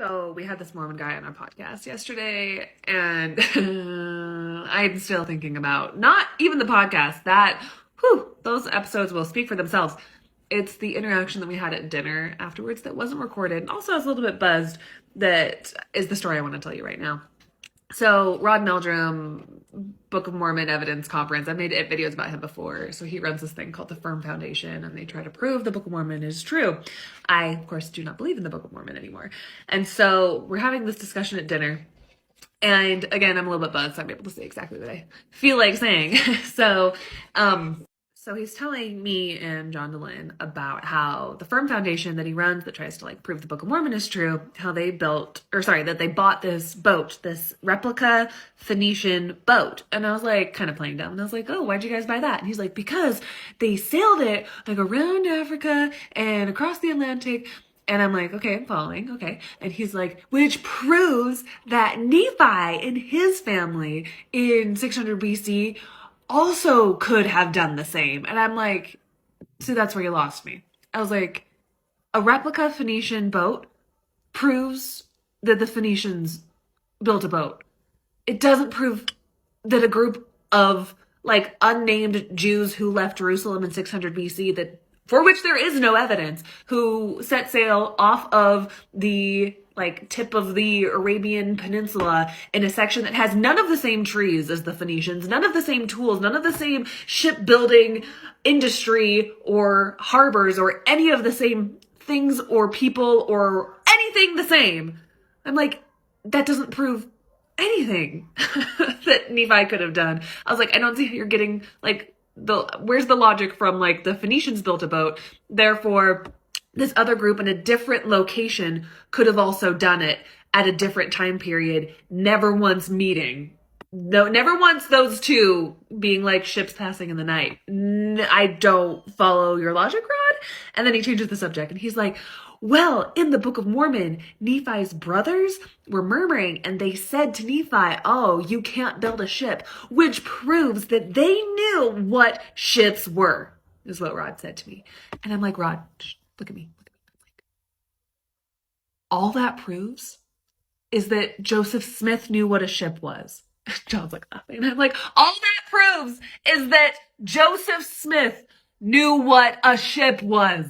So we had this Mormon guy on our podcast yesterday, and I'm still thinking about not even the podcast. Those episodes will speak for themselves. It's the interaction that we had at dinner afterwards that wasn't recorded, and also I was a little bit buzzed. That is the story I want to tell you right now. So Rod Meldrum, Book of Mormon Evidence Conference. I've made videos about him before. So he runs this thing called the Firm Foundation, and they try to prove the Book of Mormon is true. I, of course, do not believe in the Book of Mormon anymore. And so we're having this discussion at dinner. And again, I'm a little bit buzzed, so I'm able to say exactly what I feel like saying. So he's telling me and John DeLynn about how the Firm Foundation that he runs that tries to prove the Book of Mormon is true, how they that they bought this boat, this replica Phoenician boat. And I was kind of playing dumb. And I was like, oh, why'd you guys buy that? And he's like, because they sailed it around Africa and across the Atlantic. And I'm like, okay, I'm following, okay. And he's like, which proves that Nephi and his family in 600 BC also could have done the same. And I'm like, see, that's where you lost me. I was like, a replica Phoenician boat proves that the Phoenicians built a boat. It doesn't prove that a group of unnamed Jews who left Jerusalem in 600 BC for which there is no evidence, who set sail off of the tip of the Arabian Peninsula in a section that has none of the same trees as the Phoenicians, none of the same tools, none of the same shipbuilding industry or harbors or any of the same things or people or anything the same. I'm like, that doesn't prove anything that Nephi could have done. I was like, I don't see how you're getting where's the logic from the Phoenicians built a boat, therefore this other group in a different location could have also done it at a different time period, never once meeting. No, never once those two being like ships passing in the night. I don't follow your logic, Rod. And then he changes the subject and he's like, well, in the Book of Mormon, Nephi's brothers were murmuring and they said to Nephi, oh, you can't build a ship, which proves that they knew what ships were, is what Rod said to me. And I'm like, Rod, look at me. All that proves is that Joseph Smith knew what a ship was. John's like laughing. And I'm like, all that proves is that Joseph Smith knew what a ship was.